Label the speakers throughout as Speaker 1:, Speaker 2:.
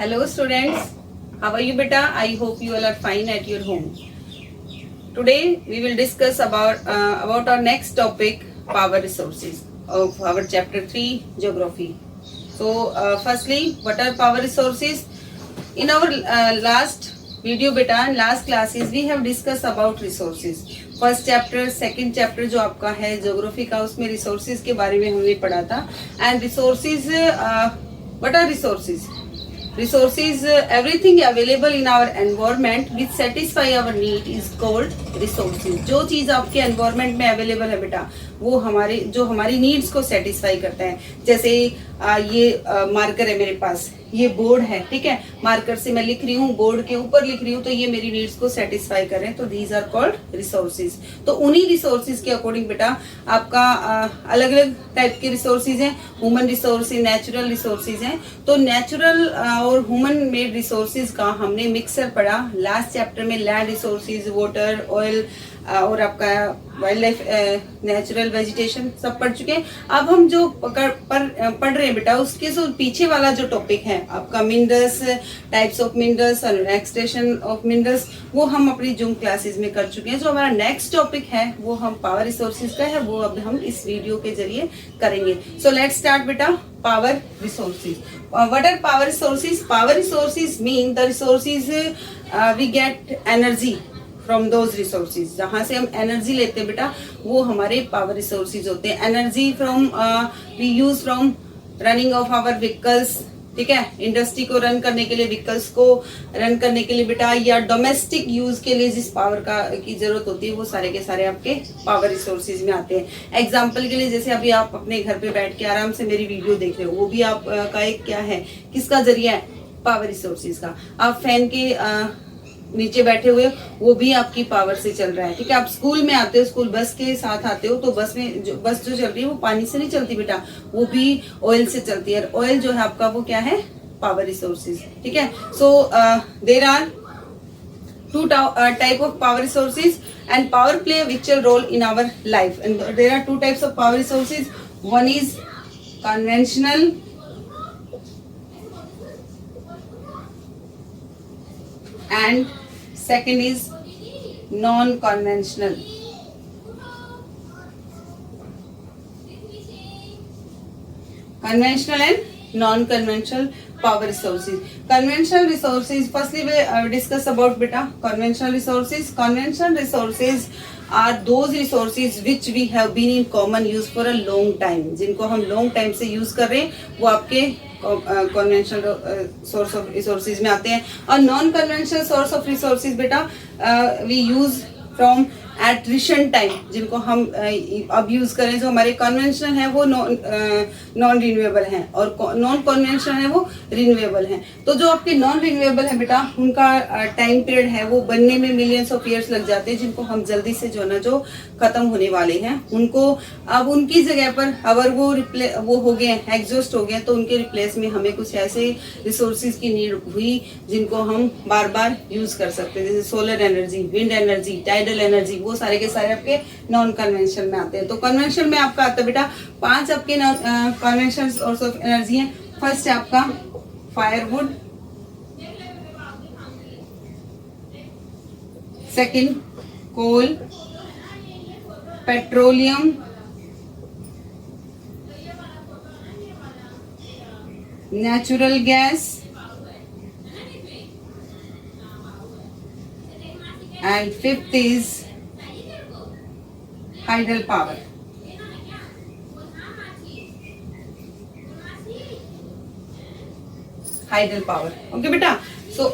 Speaker 1: Hello students, how are you beta? I hope you all are fine at your home. Today we will discuss about our next topic, power resources of our chapter 3 geography. So firstly, what are power resources? In our last video beta and last classes we have discussed about resources. First chapter second chapter जो आपका है geography का, उसमें resources के बारे में हमने पढ़ा था. And resources, what are resources? Resources, everything available in our environment which satisfy our need is called resources. जो चीज आपके environment में available है बेटा, वो हमारी नीड्स को सेटिस्फाई करता है. जैसे ये मार्कर है मेरे पास, ये बोर्ड है, ठीक है. मार्कर से मैं लिख रही हूँ, बोर्ड के ऊपर लिख रही हूँ, तो ये मेरी नीड्स को सेटिस्फाई कर रहे हैं. तो दीज आर कॉल्ड रिसोर्सेज. तो उन्हीं रिसोर्सेज के अकॉर्डिंग बेटा आपका अलग अलग टाइप के रिसोर्सेज हैं. ह्यूमन रिसोर्सेज, नेचुरल रिसोर्सेज हैं. तो नेचुरल और ह्यूमन मेड रिसोर्सेज का हमने मिक्सर पढ़ा लास्ट चैप्टर में. लैंड रिसोर्सेज, वाटर, ऑयल और आपका वाइल्ड लाइफ, नेचुरल वेजिटेशन सब पढ़ चुके हैं. अब हम जो पढ़ रहे हैं बेटा, उसके जो पीछे वाला जो टॉपिक है आपका मिनरल्स, टाइप्स ऑफ मिनरल्स और एक्सट्रैक्शन ऑफ मिनरल्स, वो हम अपनी जूम क्लासेस में कर चुके हैं. जो हमारा नेक्स्ट टॉपिक है वो हम पावर रिसोर्सेज का है, वो अब हम इस वीडियो के जरिए करेंगे. सो लेट्स स्टार्ट बेटा. Power resources. What are power resources? Power resources mean the resources we get energy from those resources. जहां से हम एनर्जी लेते हैं बेटा, वो हमारे पावर रिसोर्सेज होते हैं. Energy from we use from running of our vehicles, ठीक है. इंडस्ट्री को रन करने के लिए, व्हीकल्स को रन करने के लिए बेटा, या डोमेस्टिक यूज के लिए जिस पावर की जरूरत होती है, वो सारे के सारे आपके पावर रिसोर्सेज में आते हैं. एग्जाम्पल के लिए, जैसे अभी आप अपने घर पे बैठ के आराम से मेरी वीडियो देख रहे हो, वो भी आपका एक क्या है, किसका जरिया है? पावर रिसोर्सेज का. आप फैन के नीचे बैठे हुए, वो भी आपकी पावर से चल रहा है, ठीक है. आप स्कूल में आते हो, स्कूल बस के साथ आते हो, तो बस जो चल रही है वो पानी से नहीं चलती बेटा, वो भी ऑयल से चलती है. ऑयल जो है आपका, वो क्या है? पावर रिसोर्सेज, ठीक है. So there are two type of power resources and power play a vital role in our life. And there are two types of power resources. One is conventional and second is non-conventional. Conventional and non-conventional power resources. Conventional resources, firstly we discuss about beta conventional resources. Conventional resources are those resources which we have been in common use for a long time. जिनको हम long time से use कर रहे हैं, वो आपके conventional source of resources में आते हैं. और non conventional source of resources बेटा we use from at recent time, जिनको हम अब यूज करें. जो हमारे कन्वेंशनल है वो नॉन रिन्यूएबल हैं, और नॉन कन्वेंशनल है वो रिन्यूएबल हैं. तो जो आपके नॉन रिन्यूएबल है बेटा, उनका टाइम पीरियड है वो बनने में मिलियंस ऑफ ईयर्स लग जाते हैं, जिनको हम जल्दी से जो ना जो खत्म होने वाले हैं, उनको अब उनकी जगह पर अगर वो हो गए, एग्जॉस्ट हो गए, तो उनके रिप्लेस में हमें कुछ ऐसे रिसोर्सेज की नीड हुई जिनको हम बार बार यूज कर सकते हैं. जैसे solar energy, wind energy, tidal energy, वो सारे के सारे आपके नॉन कन्वेंशनल में आते हैं. तो कन्वेंशनल में आपका आता है बेटा 5 आपके कन्वेंशनल सोर्स ऑफ एनर्जी है. फर्स्ट है आपका firewood, second coal, petroleum, natural gas and fifth is hydel power. Hydel power. Okay beta. So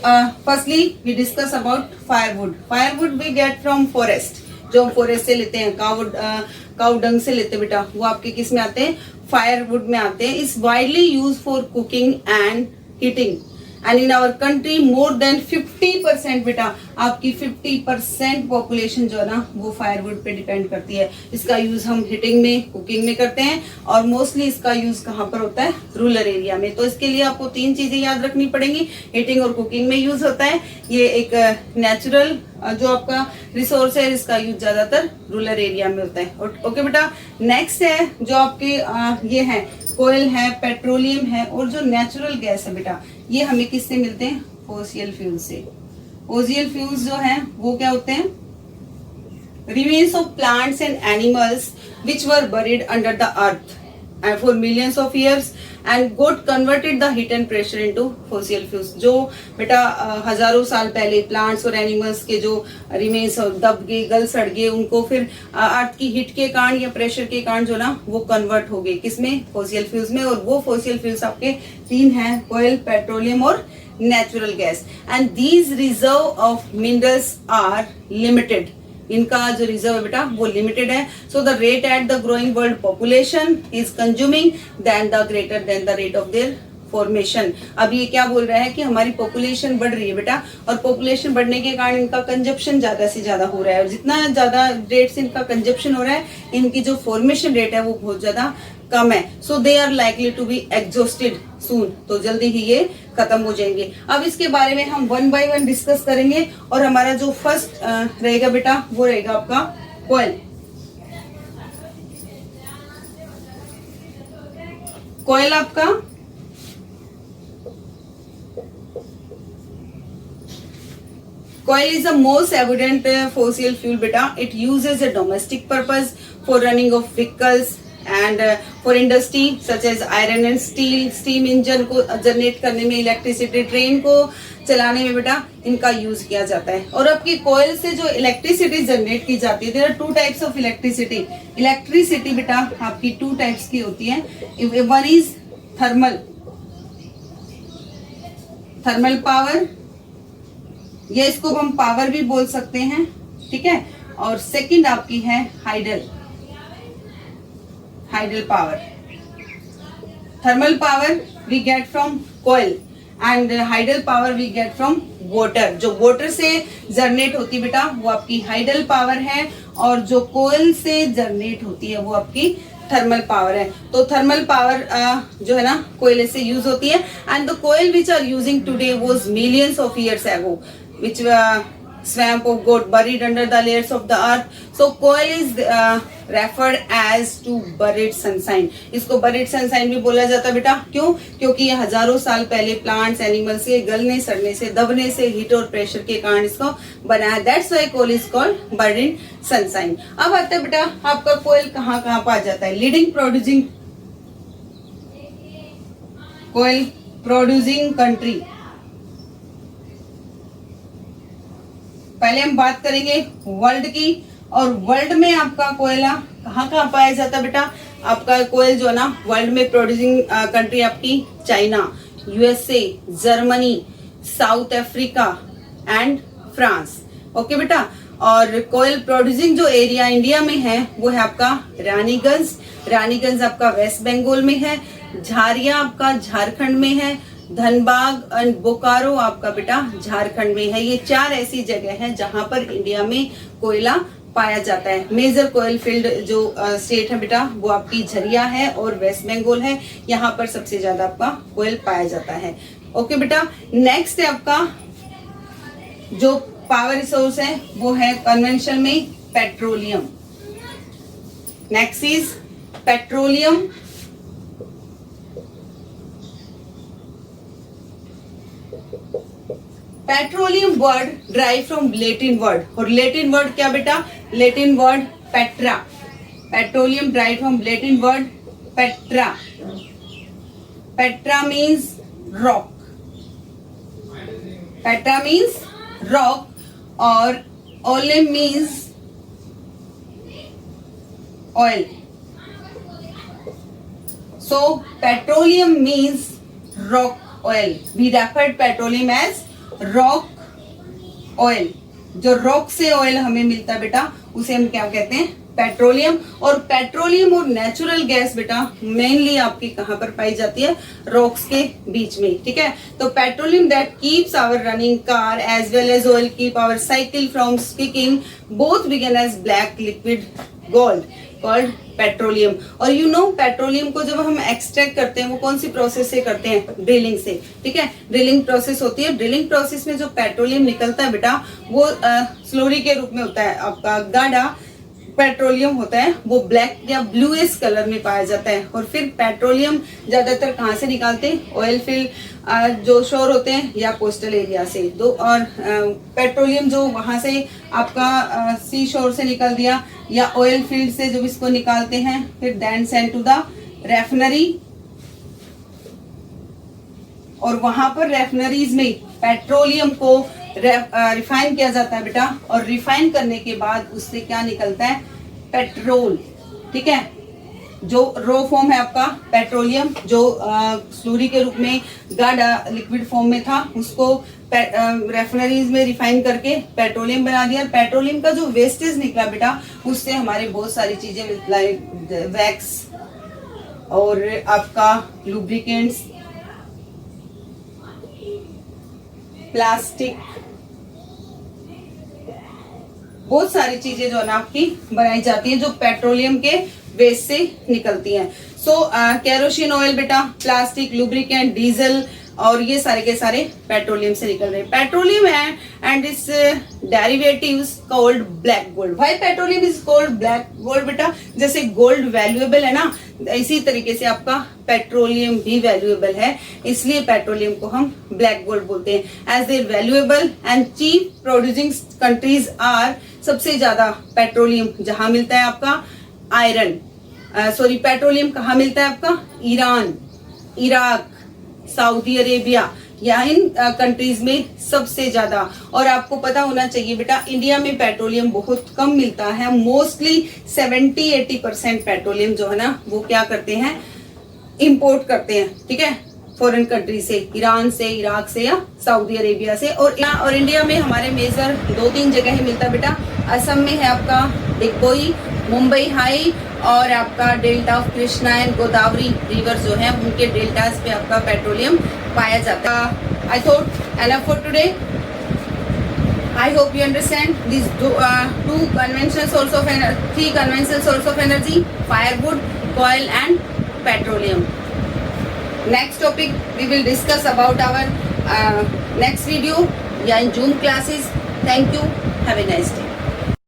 Speaker 1: firstly we discuss about firewood. Firewood we get from forest. जो हम forest से लेते हैं, cow dung से लेते हैं बेटा, वो आपके किस में आते हैं? फायरवुड में आते हैं. Is widely use for cooking and heating. And in our country more than 50% बेटा, आपकी 50% पॉपुलेशन जो है ना, वो फायरवुड पे डिपेंड करती है. इसका यूज हम हीटिंग में, कुकिंग में करते हैं, और मोस्टली इसका यूज कहाँ पर होता है? रूरल एरिया में. तो इसके लिए आपको 3 चीजें याद रखनी पड़ेंगी. हीटिंग और कुकिंग में यूज होता है. ये एक नेचुरल जो आपका रिसोर्स है, इसका यूज ज्यादातर रूरल एरिया में होता है. ओके बेटा. नेक्स्ट है जो आपके ये है, कोयल है, पेट्रोलियम है, और जो नेचुरल गैस है बेटा, ये हमें किससे मिलते हैं? फॉसिल फ्यूल से। फॉसिल फ्यूल्स जो हैं वो क्या होते हैं? remains of plants and animals which were buried under the earth and for millions of years and got converted the heat and pressure into fossil fuels। जो बेटा हजारों साल पहले प्लांट्स और एनिमल्स के जो रिमेन्स दब गए, गल सड़ गए, उनको फिर अर्थ की हीट के कारण या प्रेशर के कारण जो ना वो कन्वर्ट हो गए किसमें? फॉसिल फ्यूल्स में। और वो फॉसिल फ्यूल्स आपके तीन हैं, ऑयल, पेट्रोलियम और natural gas. And these reserve of minerals are limited. इनका जो रिजर्व है बेटा वो लिमिटेड है। So the rate at the growing world population is consuming then the greater than the rate of their formation. अब ये क्या बोल रहा है कि हमारी पॉपुलेशन बढ़ रही है बेटा, और पॉपुलेशन बढ़ने के कारण इनका कंजप्शन ज्यादा से ज्यादा हो रहा है, और जितना ज्यादा रेट से इनका कंजप्शन हो रहा है, इनकी जो फॉर्मेशन रेट है वो बहुत ज्यादा कम है। So they are likely to be exhausted soon. तो जल्दी ही ये खत्म हो जाएंगे। अब इसके बारे में हम वन बाय वन डिस्कस करेंगे। और हमारा जो फर्स्ट रहेगा बेटा वो रहेगा आपका कोयल। कोयल आपका Coal is the most abundant fossil fuel beta. It uses a domestic purpose for running of vehicles and for industry such as iron and steel, steam engine को जनरेट करने में, इलेक्ट्रिसिटी, ट्रेन को चलाने में बेटा इनका यूज किया जाता है। और आपकी कोयल से जो इलेक्ट्रिसिटी जनरेट की जाती है, there are two types of electricity. Electricity बेटा आपकी टू टाइप्स की होती है। वन इज थर्मल पावर, या इसको हम पावर भी बोल सकते हैं, ठीक है। और सेकंड आपकी है hydel power. Thermal power we get from coal and hydel power we get from water. जो वाटर से जनरेट होती बेटा वो आपकी हाइडल पावर है, और जो कोयल से जनरेट होती है वो आपकी थर्मल पावर है। तो थर्मल पावर जो है ना कोयले से यूज होती है। And the coal which are using today was millions of years ago which swamp of got buried under the layers of the earth. So coal is referred as to buried sunshine. इसको buried sunshine भी बोला जाता है बेटा। क्यों? क्योंकि ये हजारों साल पहले प्लांट्स, एनिमल्स के गलने, सड़ने से, दबने से, हीट और प्रेशर के कारण इसको बना है। That's why coal is called buried sunshine. अब आता है बेटा आपका कोयल कहाँ कहाँ पाया जाता है? Leading producing country. पहले हम बात करेंगे वर्ल्ड की, और वर्ल्ड में आपका कोयला कहाँ कहाँ पाया जाता है बेटा? आपका कोयल जो है ना वर्ल्ड में प्रोड्यूसिंग कंट्री आपकी China, USA, Germany, south Africa and France. Okay बेटा। और कोयल प्रोड्यूसिंग जो एरिया इंडिया में है वो है आपका रानीगंज आपका वेस्ट बंगाल में है, झारिया आपका झारखंड में है, धनबाद एंड बोकारो आपका बेटा झारखंड में है। ये चार ऐसी जगह हैं जहां पर इंडिया में कोयला पाया जाता है। मेजर कोयल फील्ड जो स्टेट है बेटा वो आपकी झरिया है और वेस्ट बंगाल है। यहाँ पर सबसे ज्यादा आपका कोयल पाया जाता है। ओके बेटा। नेक्स्ट है आपका जो पावर रिसोर्स है वो है कन्वेंशन में petroleum. Next is petroleum. Petroleum word drive from Latin word, और लैटिन वर्ड क्या बेटा? Latin word petra. Petroleum drive from Latin word petra. Petra means rock. Petra means rock, और oleum means oil. So petroleum means rock oil. We refer petroleum as rock oil. जो rock से oil हमें मिलता है बेटा उसे हम क्या कहते हैं? पेट्रोलियम। और पेट्रोलियम और नेचुरल गैस बेटा मेनली आपकी कहां पर पाई जाती है? रॉक्स के बीच में, ठीक है। तो petroleum that keeps our running car as well as oil keep our cycle from speaking both begin as black liquid gold called petroleum. और यू नो पेट्रोलियम को जब हम एक्सट्रैक्ट करते हैं वो कौन सी प्रोसेस से करते हैं? ड्रिलिंग से, ठीक है। ड्रिलिंग प्रोसेस होती है। ड्रिलिंग प्रोसेस में जो पेट्रोलियम निकलता है बेटा वो स्लोरी के रूप में होता है, आपका गाढ़ा पेट्रोलियम होता है वो ब्लैक या ब्लूइश कलर में पाया जाता है। और फिर पेट्रोलियम ज्यादातर कहाँ से निकालते हैं? ऑयल फील्ड जो शोर होते हैं या कोस्टल एरिया से। दो और पेट्रोलियम जो वहां से आपका सी शोर से निकल दिया या ऑयल फील्ड से जब इसको निकालते हैं, फिर देन सेंड टू द रेफिनरी, और वहां पर रेफिनरीज में पेट्रोलियम को रिफाइन किया जाता है बेटा। और रिफाइन करने के बाद उससे क्या निकलता है? पेट्रोल। ठीक है, जो रो फॉर्म है आपका पेट्रोलियम, जो स्लूरी के रूप में गाढ़ा लिक्विड फॉर्म में था, उसको रेफिनरीज में रिफाइन करके पेट्रोलियम बना दिया। पेट्रोलियम का जो वेस्टेज निकला बेटा, उससे हमारे बहुत सारी चीजें वैक्स और आपका लुब्रिकेंट्स, प्लास्टिक, बहुत सारी चीजें जो है ना आपकी बनाई जाती है जो पेट्रोलियम के वेस्ट से निकलती हैं। सो केरोसिन ऑयल बेटा, प्लास्टिक, लुब्रिकेंट, डीजल और ये सारे के सारे पेट्रोलियम से निकल रहे हैं। Petroleum and it's derivatives called black gold. Why petroleum is called black gold बेटा? जैसे गोल्ड वैल्यूएबल है ना, इसी तरीके से आपका पेट्रोलियम भी वैल्यूएबल है, इसलिए पेट्रोलियम को हम ब्लैक गोल्ड बोलते हैं। As they valuable and cheap producing countries are, सबसे ज्यादा पेट्रोलियम जहां मिलता है आपका आयरन, पेट्रोलियम कहाँ मिलता है आपका? ईरान, इराक, सऊदी अरेबिया, या इन कंट्रीज में सबसे ज्यादा। और आपको पता होना चाहिए बेटा, इंडिया में पेट्रोलियम बहुत कम मिलता है। मोस्टली 70-80% पेट्रोलियम जो है ना वो क्या करते हैं? इंपोर्ट करते हैं। ठीक है, फॉरेन कंट्री से, ईरान से, इराक से या सऊदी अरेबिया से। और इंडिया में हमारे मेजर 2-3 जगह ही मिलता है बेटा। असम में है आपका डिगबोई, मुंबई हाई, और आपका delta of Krishna and Godavari river जो है उनके डेल्टास पे आपका पेट्रोलियम पाया जाता है। I thought enough for today. I hope you understand these three conventional source of energy: firewood, coal and petroleum. Next topic we will discuss about our next video, yeah, in Zoom classes. Thank you. Have a nice day.